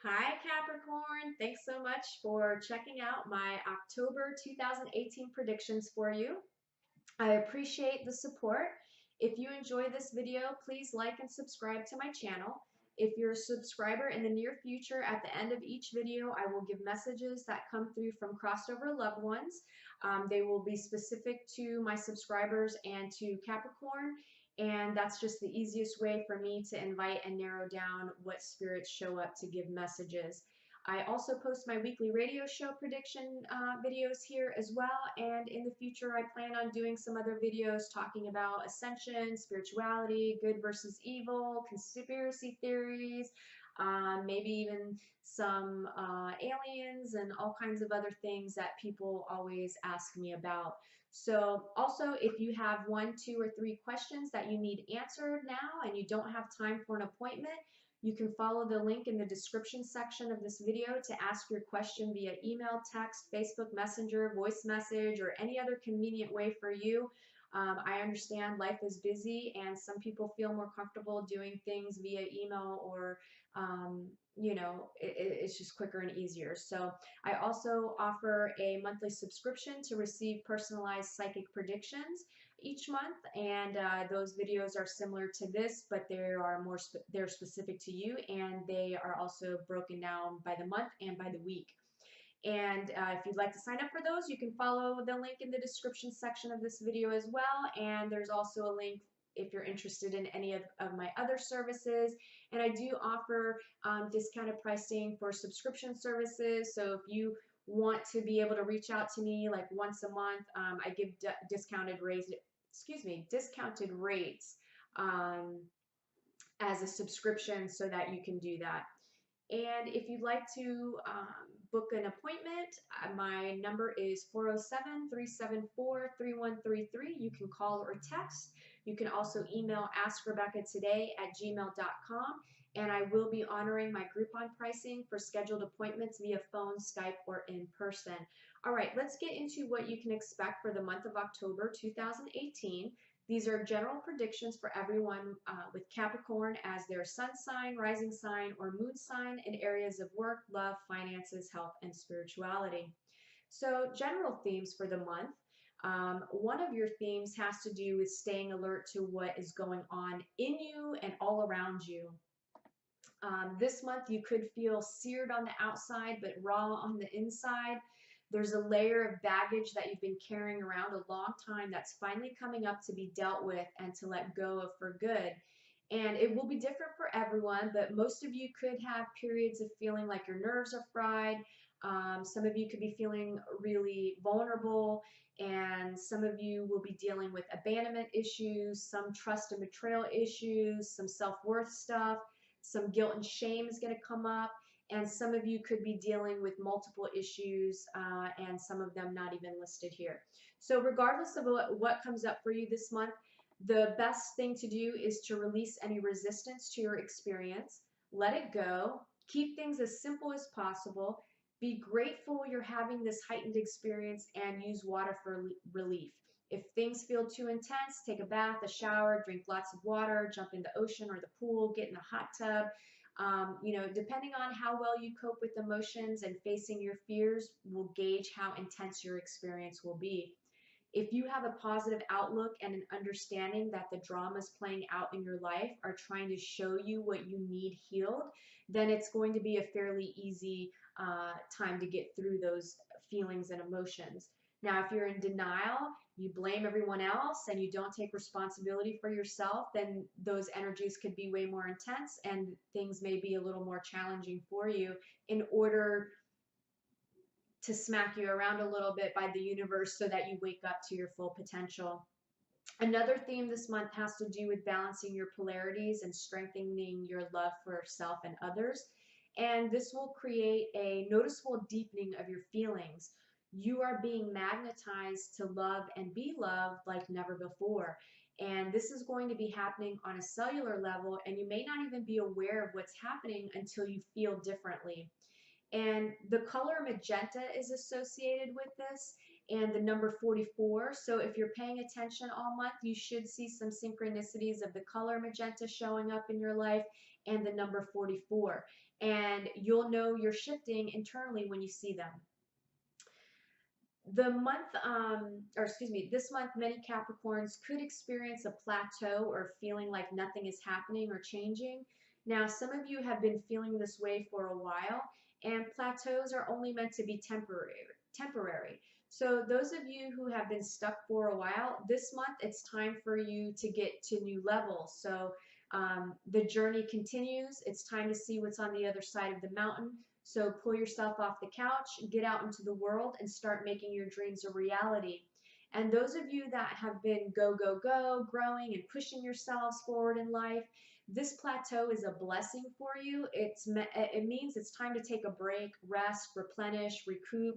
Hi Capricorn, thanks so much for checking out my October 2018 predictions for you. I appreciate the support. If you enjoy this video, please like and subscribe to my channel. If you're a subscriber in the near future, at the end of each video, I will give messages that come through from crossover loved ones. They will be specific to my subscribers and to Capricorn, and that's just the easiest way for me to invite and narrow down what spirits show up to give messages. I also post my weekly radio show prediction videos here as well, and in the future I plan on doing some other videos talking about ascension, spirituality, good versus evil, conspiracy theories, maybe even some aliens and all kinds of other things that people always ask me about. So also, if you have 1, 2, or 3 questions that you need answered now and you don't have time for an appointment, you can follow the link in the description section of this video to ask your question via email, text, Facebook Messenger, voice message, or any other convenient way for you. I understand life is busy and some people feel more comfortable doing things via email or, it's just quicker and easier. So I also offer a monthly subscription to receive personalized psychic predictions each month, and those videos are similar to this, but they're specific to you, and they are also broken down by the month and by the week. And if you'd like to sign up for those, you can follow the link in the description section of this video as well. And there's also a link if you're interested in any of my other services. And I do offer discounted pricing for subscription services. So if you want to be able to reach out to me like once a month, I give discounted rates as a subscription so that you can do that. And if you'd like to book an appointment, my number is 407-374-3133. You can call or text. You can also email AskRebecca today@gmail.com. And I will be honoring my Groupon pricing for scheduled appointments via phone, Skype, or in person. All right, let's get into what you can expect for the month of October 2018. These are general predictions for everyone with Capricorn as their sun sign, rising sign, or moon sign in areas of work, love, finances, health, and spirituality. So general themes for the month. One of your themes has to do with staying alert to what is going on in you and all around you. This month you could feel seared on the outside but raw on the inside. There's a layer of baggage that you've been carrying around a long time that's finally coming up to be dealt with and to let go of for good. And it will be different for everyone, but most of you could have periods of feeling like your nerves are fried. Some of you could be feeling really vulnerable, and some of you will be dealing with abandonment issues, some trust and betrayal issues, some self-worth stuff, some guilt and shame is going to come up. And some of you could be dealing with multiple issues and some of them not even listed here. So regardless of what comes up for you this month, the best thing to do is to release any resistance to your experience. Let it go. Keep things as simple as possible. Be grateful you're having this heightened experience and use water for relief. If things feel too intense, take a bath, a shower, drink lots of water, jump in the ocean or the pool, get in a hot tub. Depending on how well you cope with emotions and facing your fears will gauge how intense your experience will be. If you have a positive outlook and an understanding that the dramas playing out in your life are trying to show you what you need healed, then it's going to be a fairly easy time to get through those feelings and emotions. Now, if you're in denial, you blame everyone else, and you don't take responsibility for yourself, then those energies could be way more intense and things may be a little more challenging for you in order to smack you around a little bit by the universe so that you wake up to your full potential. Another theme this month has to do with balancing your polarities and strengthening your love for self and others. And this will create a noticeable deepening of your feelings. You are being magnetized to love and be loved like never before. And this is going to be happening on a cellular level, and you may not even be aware of what's happening until you feel differently. And the color magenta is associated with this, and the number 44. So if you're paying attention all month, you should see some synchronicities of the color magenta showing up in your life and the number 44. and you'll know you're shifting internally when you see them. The month, or excuse me, this month, many Capricorns could experience a plateau or feeling like nothing is happening or changing. Now, some of you have been feeling this way for a while, and plateaus are only meant to be temporary. Temporary. So, those of you who have been stuck for a while, this month it's time for you to get to new levels. So, the journey continues. It's time to see what's on the other side of the mountain. So pull yourself off the couch, get out into the world, and start making your dreams a reality. And those of you that have been go, go, go, growing and pushing yourselves forward in life, this plateau is a blessing for you. It means it's time to take a break, rest, replenish, recoup,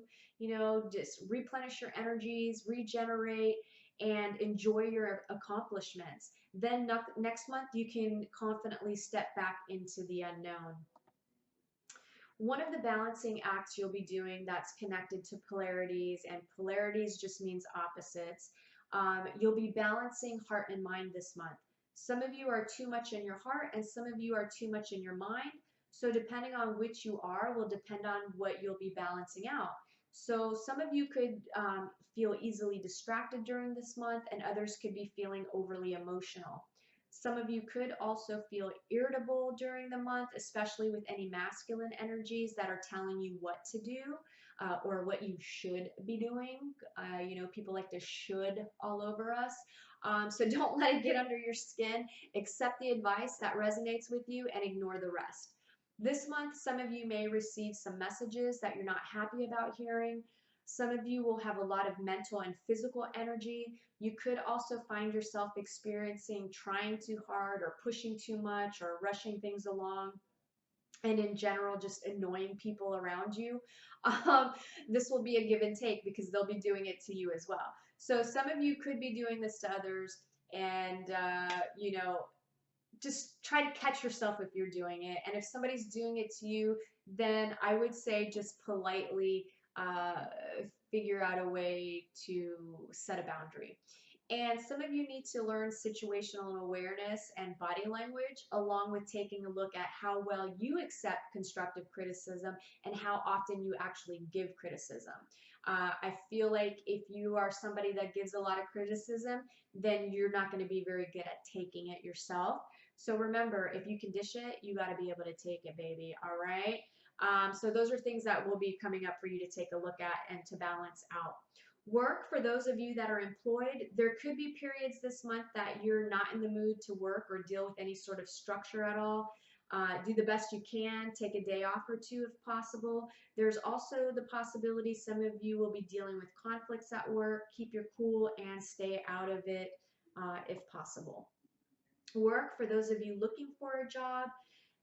just replenish your energies, regenerate, and enjoy your accomplishments. Then next month, you can confidently step back into the unknown. One of the balancing acts you'll be doing that's connected to polarities, and polarities just means opposites. You'll be balancing heart and mind this month. Some of you are too much in your heart, and some of you are too much in your mind. So depending on which you are will depend on what you'll be balancing out. So some of you could feel easily distracted during this month, and others could be feeling overly emotional. Some of you could also feel irritable during the month, especially with any masculine energies that are telling you what to do or what you should be doing. People like to should all over us. So don't let it get under your skin. Accept the advice that resonates with you and ignore the rest. This month, some of you may receive some messages that you're not happy about hearing. Some of you will have a lot of mental and physical energy. You could also find yourself experiencing trying too hard or pushing too much or rushing things along, and in general, just annoying people around you. This will be a give and take because they'll be doing it to you as well. So some of you could be doing this to others, and just try to catch yourself if you're doing it. And if somebody's doing it to you, then I would say just politely figure out a way to set a boundary. And some of you need to learn situational awareness and body language, along with taking a look at how well you accept constructive criticism and how often you actually give criticism. I feel like if you are somebody that gives a lot of criticism, then you're not going to be very good at taking it yourself. So remember, if you can dish it, you got to be able to take it, baby. All right? So those are things that will be coming up for you to take a look at and to balance out. Work, for those of you that are employed, there could be periods this month that you're not in the mood to work or deal with any sort of structure at all. Do the best you can. Take a day off or two if possible. There's also the possibility some of you will be dealing with conflicts at work. Keep your cool and stay out of it if possible. Work, for those of you looking for a job,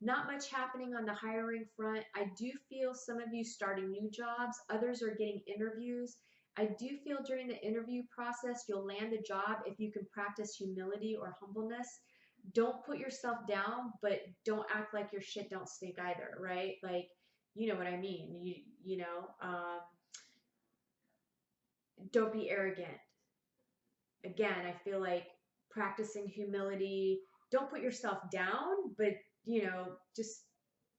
not much happening on the hiring front. I do feel some of you starting new jobs. Others are getting interviews. I do feel during the interview process, you'll land a job if you can practice humility or humbleness. Don't put yourself down, but don't act like your shit don't stink either, right? Like, you know what I mean? Don't be arrogant. Again, I feel like practicing humility, don't put yourself down, but, just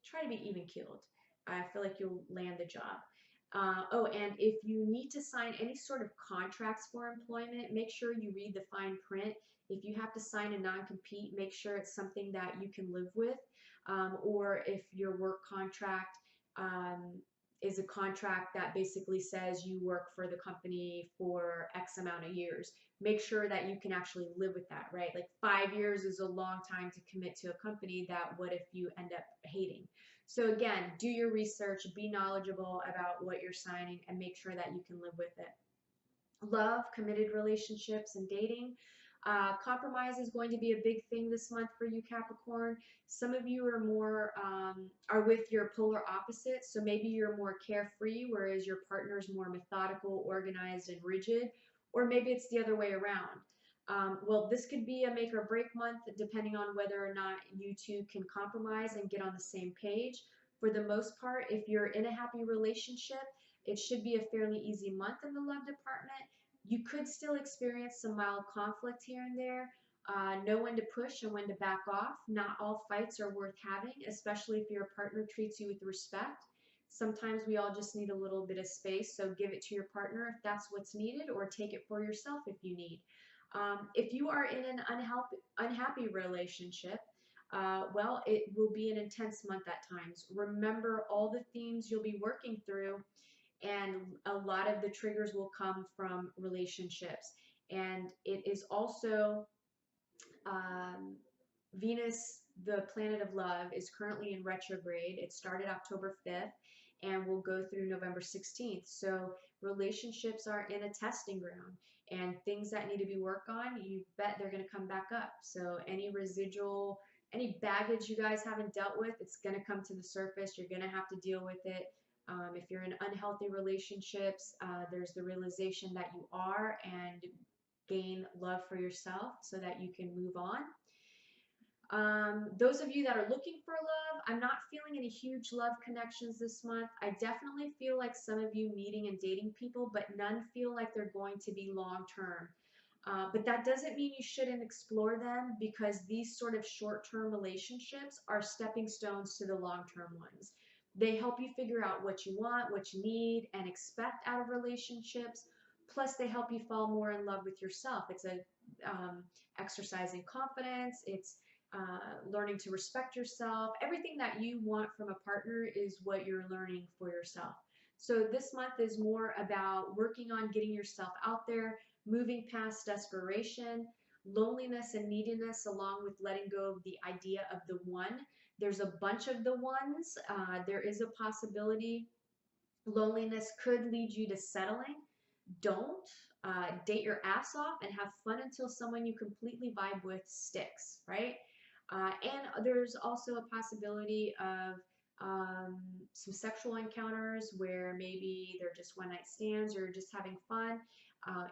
try to be even keeled. I feel like you'll land the job. And if you need to sign any sort of contracts for employment, make sure you read the fine print. If you have to sign a non-compete, make sure it's something that you can live with. Or if your work contract is a contract that basically says you work for the company for X amount of years, make sure that you can actually live with that, right? Like 5 years is a long time to commit to a company that what if you end up hating? So again, do your research, be knowledgeable about what you're signing, and make sure that you can live with it. Love, committed relationships, and dating. Compromise is going to be a big thing this month for you, Capricorn. Some of you are with your polar opposites, so maybe you're more carefree, whereas your partner's more methodical, organized, and rigid, or maybe it's the other way around. Well, this could be a make or break month depending on whether or not you two can compromise and get on the same page. For the most part, if you're in a happy relationship, it should be a fairly easy month in the love department. You could still experience some mild conflict here and there, Know when to push and when to back off. Not all fights are worth having, especially if your partner treats you with respect. Sometimes we all just need a little bit of space, so give it to your partner if that's what's needed, or take it for yourself if you need. If you are in an unhappy relationship, well, it will be an intense month at times. Remember all the themes you'll be working through, and a lot of the triggers will come from relationships. And it is also um, Venus, the planet of love, is currently in retrograde. It started October 5th and will go through November 16th. So relationships are in a testing ground, and things that need to be worked on, you bet they're going to come back up. So any residual, any baggage you guys haven't dealt with, it's going to come to the surface. You're going to have to deal with it. If you're in unhealthy relationships, there's the realization that you are, and gain love for yourself so that you can move on. Those of you that are looking for love, I'm not feeling any huge love connections this month. I definitely feel like some of you meeting and dating people, but none feel like they're going to be long term. But that doesn't mean you shouldn't explore them, because these sort of short-term relationships are stepping stones to the long-term ones. They help you figure out what you want, what you need, and expect out of relationships. Plus, they help you fall more in love with yourself. It's a exercise in confidence. It's learning to respect yourself. Everything that you want from a partner is what you're learning for yourself. So this month is more about working on getting yourself out there, moving past desperation, loneliness and neediness, along with letting go of the idea of the one. There's a bunch of the ones. There is a possibility loneliness could lead you to settling. Don't date your ass off and have fun until someone you completely vibe with sticks, right? And there's also a possibility of some sexual encounters where maybe they're just one night stands or just having fun.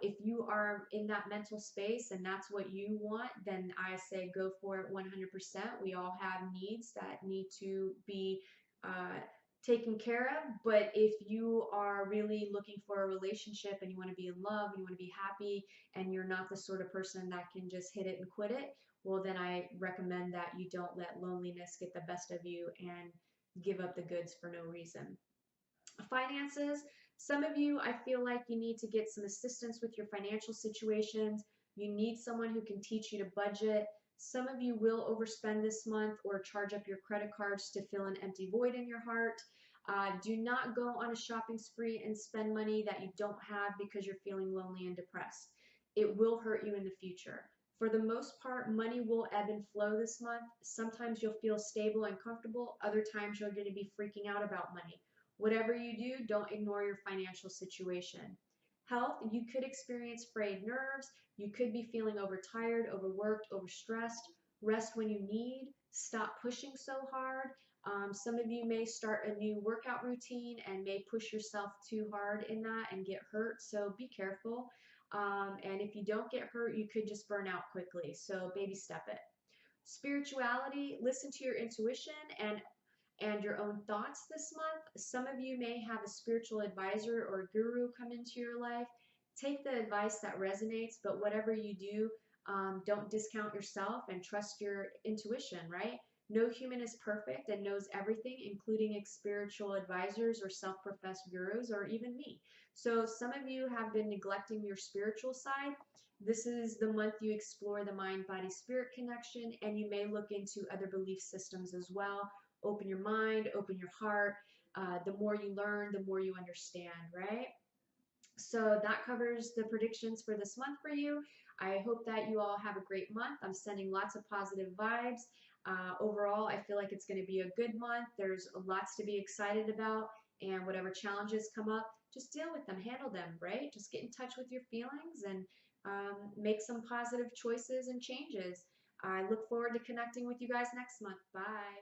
If you are in that mental space and that's what you want, then I say go for it 100%. We all have needs that need to be taken care of. But if you are really looking for a relationship and you want to be in love and you want to be happy, and you're not the sort of person that can just hit it and quit it, well, then I recommend that you don't let loneliness get the best of you and give up the goods for no reason. Finances. Some of you, I feel like you need to get some assistance with your financial situations. You need someone who can teach you to budget. Some of you will overspend this month or charge up your credit cards to fill an empty void in your heart. Do not go on a shopping spree and spend money that you don't have because you're feeling lonely and depressed. It will hurt you in the future. For the most part, money will ebb and flow this month. Sometimes you'll feel stable and comfortable. Other times you're going to be freaking out about money. Whatever you do, don't ignore your financial situation. Health, you could experience frayed nerves. You could be feeling overtired, overworked, overstressed. Rest when you need. Stop pushing so hard. Some of you may start a new workout routine and may push yourself too hard in that and get hurt, so be careful. And if you don't get hurt, you could just burn out quickly, so baby step it. Spirituality, listen to your intuition and your own thoughts this month. Some of you may have a spiritual advisor or guru come into your life. Take the advice that resonates, but whatever you do, don't discount yourself and trust your intuition, right? No human is perfect and knows everything, including spiritual advisors or self-professed gurus or even me. So some of you have been neglecting your spiritual side. This is the month you explore the mind-body-spirit connection, and you may look into other belief systems as well. Open your mind, open your heart. The more you learn, the more you understand, right? So that covers the predictions for this month for you. I hope that you all have a great month. I'm sending lots of positive vibes. Overall, I feel like it's going to be a good month. There's lots to be excited about, and whatever challenges come up, just deal with them, handle them, right? Just get in touch with your feelings and make some positive choices and changes. I look forward to connecting with you guys next month. Bye.